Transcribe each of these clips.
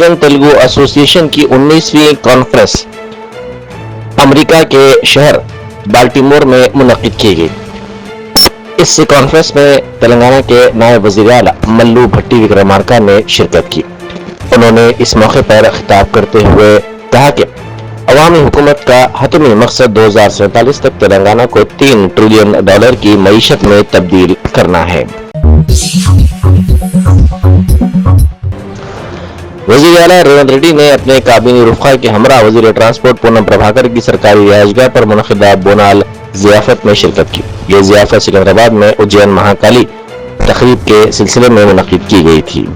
American Telugu association की 19वीं conference America के शहर बाल्टीमोर में मुनक्किद की गई। इस कॉन्फ्रेंस में तेलंगाना के नायब वज़ीर आला मल्लू भट्टी विक्रमार्का ने शिरकत की। उन्होंने इस मौके पर खिताब करते हुए कहा कि अवामी हुकूमत का हतमी मकसद 2047 तक तेलंगाना को $3 ट्रिलियन की मईशत में तब्दील करना है। वज़ीर आला रेवंत रेड्डी ने अपने काबीनी रुफ़क़ा के हमरा वज़ीर ट्रांसपोर्ट पूनम प्रभाकर की सरकारी रिहाइशगाह पर मुनक़िदा बोनाल ज़ियाफ़त में शिरकत की। ये ज़ियाफ़त सिकंदराबाद में उज्जैन महाकाली तक़रीब के सिलसिले में मुनक़िद की गई थी।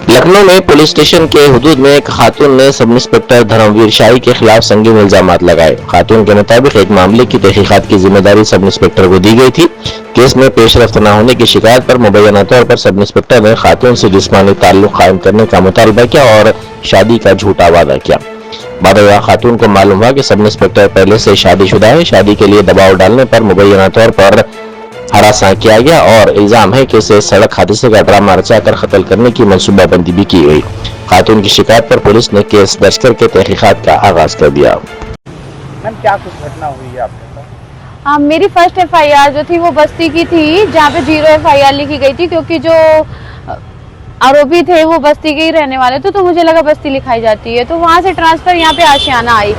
लखनऊ में पुलिस स्टेशन के हुदूद में एक खातून ने सब इंस्पेक्टर धर्मवीर शाही के खिलाफ संगीन इल्जामात लगाए। खातून के मुताबिक एक मामले की तहकीकात की जिम्मेदारी सब इंस्पेक्टर को दी गई थी। केस में पेशरफ्त न होने की शिकायत पर मुबैना तौर पर सब इंस्पेक्टर ने खातून से जिस्मानी ताल्लुक कायम करने का मुतालबा किया और शादी का झूठा वादा किया। बाद खातून को मालूम हुआ कि सब इंस्पेक्टर पहले से शादीशुदा है। शादी के लिए दबाव डालने पर मुबैना तौर पर हरासा किया गया और इल्जाम है कि इसे सड़क हादसे का ड्रामा रचाकर कत्ल करने की मंसूबाबंदी भी की गई। खातून की शिकायत पर पुलिस ने केस दर्ज करके तहकीकात का आगाज कर दिया। मैम क्या कुछ घटना हुई है आपके साथ? मेरी फर्स्ट एफआईआर जो थी वो बस्ती की थी, जहाँ पे 0 एफआईआर लिखी गई थी, क्योंकि जो आरोपी थे वो बस्ती के ही रहने वाले थे, तो मुझे लगा बस्ती लिखाई जाती है। तो वहाँ से ट्रांसफर यहाँ पे आशियाना आई।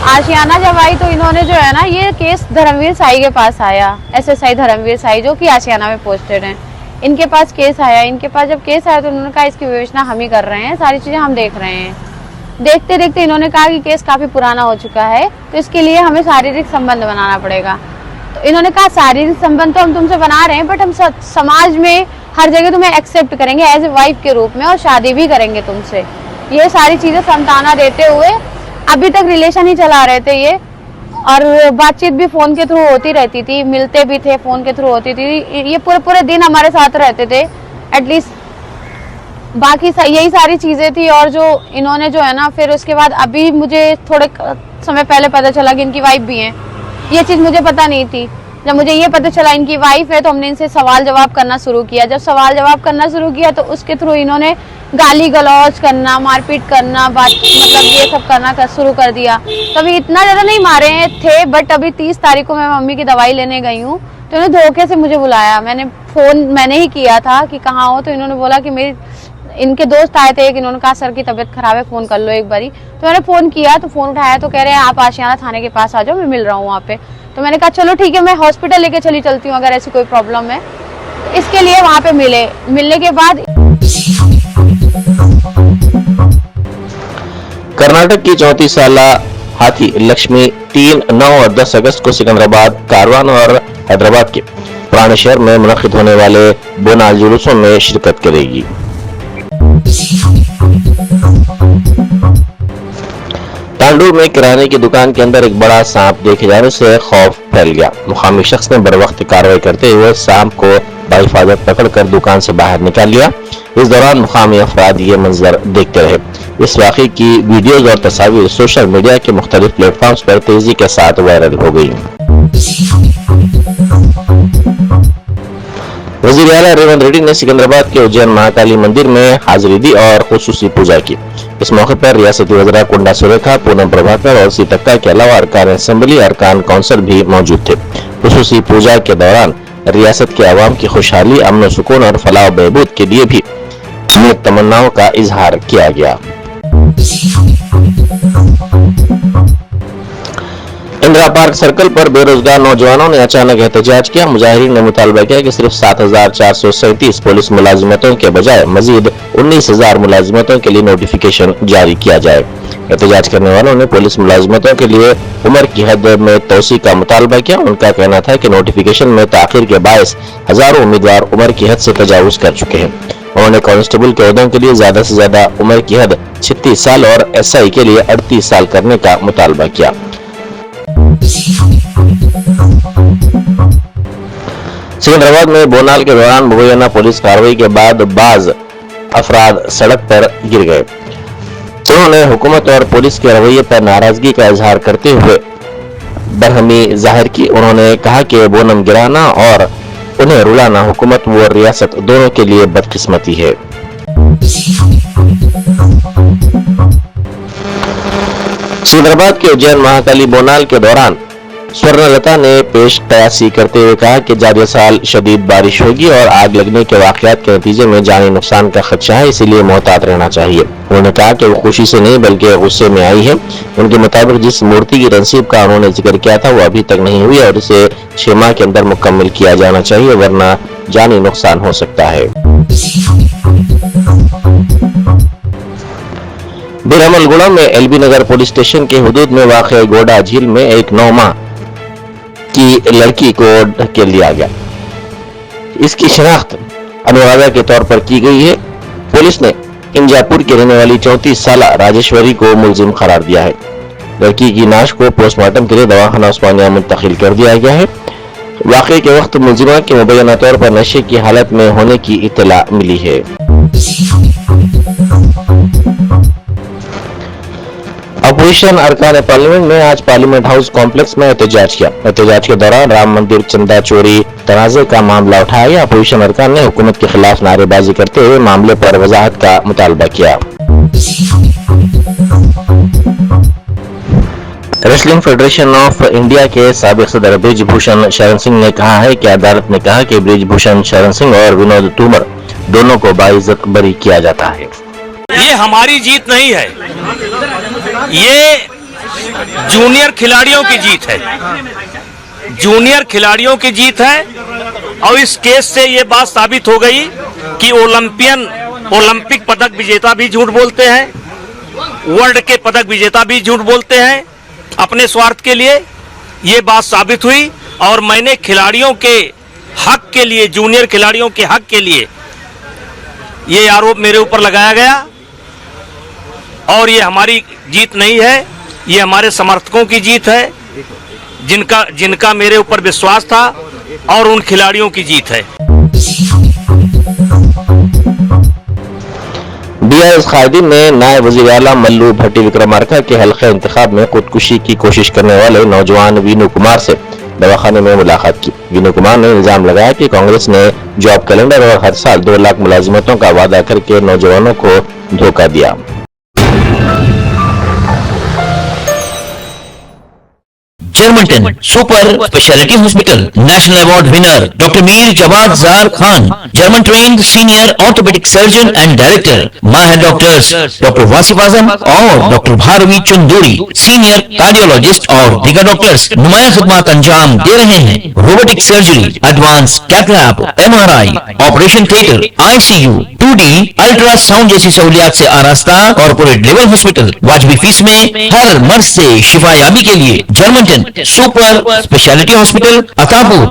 आशियाना जब आई तो इन्होंने जो है ना, ये केस धर्मवीर साई के पास आया, एसएसआई धर्मवीर साई जो कि आशियाना में पोस्टेड हैं। इनके पास केस आया। इनके पास जब केस आया तो उन्होंने कहा इसकी विवेचना हम ही कर रहे हैं, सारी चीजें हम देख रहे हैं। देखते देखते इन्होंने कहा कि केस काफी पुराना हो चुका है, तो इसके लिए हमें शारीरिक संबंध बनाना पड़ेगा। तो इन्होंने कहा शारीरिक संबंध तो हम तुमसे बना रहे हैं, बट हम समाज में हर जगह तुम्हें एक्सेप्ट करेंगे एज ए वाइफ के रूप में और शादी भी करेंगे तुमसे। ये सारी चीजें समझाना देते हुए अभी तक रिलेशन ही चला रहे थे ये, और बातचीत भी फोन के थ्रू होती रहती थी, मिलते भी थे, फोन के थ्रू होती थी। ये पूरे दिन हमारे साथ रहते थे एटलीस्ट। बाकी यही सारी चीजें थी। और जो इन्होंने जो है ना, फिर उसके बाद अभी मुझे थोड़े समय पहले पता चला कि इनकी वाइफ भी है। ये चीज मुझे पता नहीं थी। जब मुझे ये पता चला इनकी वाइफ है तो हमने इनसे सवाल जवाब करना शुरू किया। जब सवाल जवाब करना शुरू किया तो उसके थ्रू इन्होंने गाली गलौज करना, मारपीट करना, बात मतलब ये सब करना शुरू कर दिया। तो अभी इतना ज्यादा नहीं मारे थे, बट अभी 30 तारीख को मैं मम्मी की दवाई लेने गई हूँ तो इन्होंने धोखे से मुझे बुलाया। फोन मैंने ही किया था कि कहाँ हो, तो इन्होंने बोला कि इनके दोस्त आए थे, इन्होंने कहा सर की तबीयत खराब है, फोन कर लो एक बारी। तो मैंने फोन किया तो फोन उठाया तो कह रहे हैं आप आशियाना थाने के पास आ जाओ, मैं मिल रहा हूँ वहाँ पे। तो मैंने कहा चलो ठीक है, मैं हॉस्पिटल लेके चलती हूँ अगर ऐसी कोई प्रॉब्लम है। इसके लिए वहाँ पे मिलने के बाद कर्नाटक की 34 साल हाथी लक्ष्मी 3, 9 और 10 अगस्त को सिकंदराबाद, कारवान और हैदराबाद के पुराने शहर में मुनक्किद होने वाले बोनाल जुलूसों में शिरकत करेगी। तांडूर में किराने की दुकान के अंदर एक बड़ा सांप देखे जाने से खौफ फैल गया। मुकामी शख्स ने बरवक्त कार्रवाई करते हुए सांप को बाहिफाजत पकड़कर दुकान से बाहर निकाल लिया। इस दौरान मुकामी अफराद ये मंजर देखते रहे। इस वाक़े की वीडियोज और तस्वीर सोशल मीडिया के मुख्तलिफ प्लेटफॉर्म्स पर तेजी के साथ वायरल हो गई। वज़ीर आला रेवंत रेड्डी ने सिकंदराबाद के उज्जैन महाकाली मंदिर में हाजिरी दी और खुसूसी पूजा की। इस मौके पर रियासती वज़रा कुंडा सुरेखा, पूनम प्रभाकर और सीतक्का के अलावा अरकान असेंबली, अरकान काउंसिल भी मौजूद थे। खुसूसी पूजा के दौरान रियासत के अवाम की खुशहाली, अमन सुकून और फलाह बहबूद के लिए भी नेक तमन्नाओं का इजहार किया गया। इंदिरा पार्क सर्कल पर बेरोजगार नौजवानों ने अचानक एहतजाज किया। मुजाहिरीन ने मुतालबा किया कि सिर्फ 7,437 पुलिस मुलाजिमतों के बजाय मजीद 19,000 मुलाजिमतों के लिए नोटिफिकेशन जारी किया जाए। एहतजाज करने वालों ने पुलिस मुलाजिमतों के लिए उम्र की हद में तोसी का मुतालबा किया। उनका कहना था कि नोटिफिकेशन में ताखिर के बायस हजारों उम्मीदवार उम्र की हद से तजावुज कर चुके हैं। उन्होंने कांस्टेबल के ओहदों के लिए ज्यादा से ज्यादा उम्र की हद 36 साल और एसआई के लिए 38 साल करने का मुतालबा किया। सिकंदराबाद में बोनाल के दौरान मुबैना पुलिस कार्रवाई के बाद बाज अफराद सड़क पर गिर गए। उन्होंने हुकूमत और पुलिस के रवैये पर नाराजगी का इजहार करते हुए बरहमी जाहिर की। उन्होंने कहा कि बोनम गिराना और उन्हें रुलाना हुकूमत व रियासत दोनों के लिए बदकिस्मती है। सिकंदराबाद के उज्जैन महाकाली बोनाल के दौरान स्वर्णलता ने पेश कयासी करते हुए कहा कि जारी साल शदीद बारिश होगी और आग लगने के वाकयात के नतीजे में जानी नुकसान का खदशा है, इसीलिए मोहतात रहना चाहिए। उन्होंने कहा कि वो खुशी से नहीं बल्कि गुस्से में आई है। उनके मुताबिक जिस मूर्ति की तनसीब का उन्होंने जिक्र किया था वो अभी तक नहीं हुई और इसे 6 माह के अंदर मुकम्मल किया जाना चाहिए, वरना जानी नुकसान हो सकता है। बिरमलगुड़ा में एलबी नगर पुलिस स्टेशन के हुदूद में वाक़ गोडा झील में एक 9 माह की लड़की को ढकेल दिया गया। इसकी शनाख्त अनुराधा के तौर पर की गई है। पुलिस ने इंजापुर की रहने वाली 34 साल राजेश्वरी को मुलजिम करार दिया है। लड़की की नाश को पोस्टमार्टम के लिए दवाखाना उस्मानिया मुंतकिल कर दिया गया है। वाक़े के वक्त मुलजिमा के मुबैना तौर पर नशे की हालत में होने की इत्तला मिली है। अपोजिशन अरकान पार्लियामेंट ने आज पार्लियामेंट हाउस कॉम्प्लेक्स में एहतजाज किया। एहतजाज के दौरान राम मंदिर चंदा चोरी तनाज़े का मामला उठाया गया। अपोजिशन अरकान ने हुकूमत के खिलाफ नारेबाजी करते हुए मामले पर वजाहत का मुतालबा किया। रेसलिंग फेडरेशन ऑफ इंडिया के साबिक सदर ब्रिजभूषण शरण सिंह ने कहा है कि अदालत ने कहा कि ब्रिजभूषण शरण सिंह और विनोद तोमर दोनों को बाइज्जत बरी किया जाता है। ये हमारी जीत नहीं है, ये जूनियर खिलाड़ियों की जीत है। जूनियर खिलाड़ियों की जीत है और इस केस से ये बात साबित हो गई कि ओलंपिक पदक विजेता भी झूठ बोलते हैं, वर्ल्ड के पदक विजेता भी झूठ बोलते हैं अपने स्वार्थ के लिए। ये बात साबित हुई और मैंने खिलाड़ियों के हक के लिए, जूनियर खिलाड़ियों के हक के लिए ये आरोप मेरे ऊपर लगाया गया और ये हमारी जीत नहीं है, ये हमारे समर्थकों की जीत है, जिनका मेरे ऊपर विश्वास था और उन खिलाड़ियों की जीत है। बीआरएस कायदीन ने नायब वज़ीर आला मल्लू भट्टी विक्रमार्का के हल्के इंतखाब में खुदकुशी की कोशिश करने वाले नौजवान वीनू कुमार से दवाखाने में मुलाकात की। वीनू कुमार ने इल्जाम लगाया कि कांग्रेस ने जॉब कैलेंडर और हर साल 2 लाख मुलाजिमतों का वादा करके नौजवानों को धोखा दिया। जर्मनटन super speciality hospital national award winner doctor Mir Jawad Jar Khan, German trained senior orthopaedic surgeon and director, माहिर डॉक्टर्स डॉक्टर वासिफ आजम और doctor Bharvi Chanduri, senior cardiologist और दीगर डॉक्टर्स नुमाया खिदमत अंजाम दे रहे हैं। Robotic surgery, advance cath lab, MRI, operation theatre, ICU, 2D ultrasound जैसी सहूलियात से आरास्ता कॉर्पोरेट लेवल हॉस्पिटल। वाजबी फीस में हर मर्ज से शिफायाबी के लिए Germanton super speciality hospital, Attapur.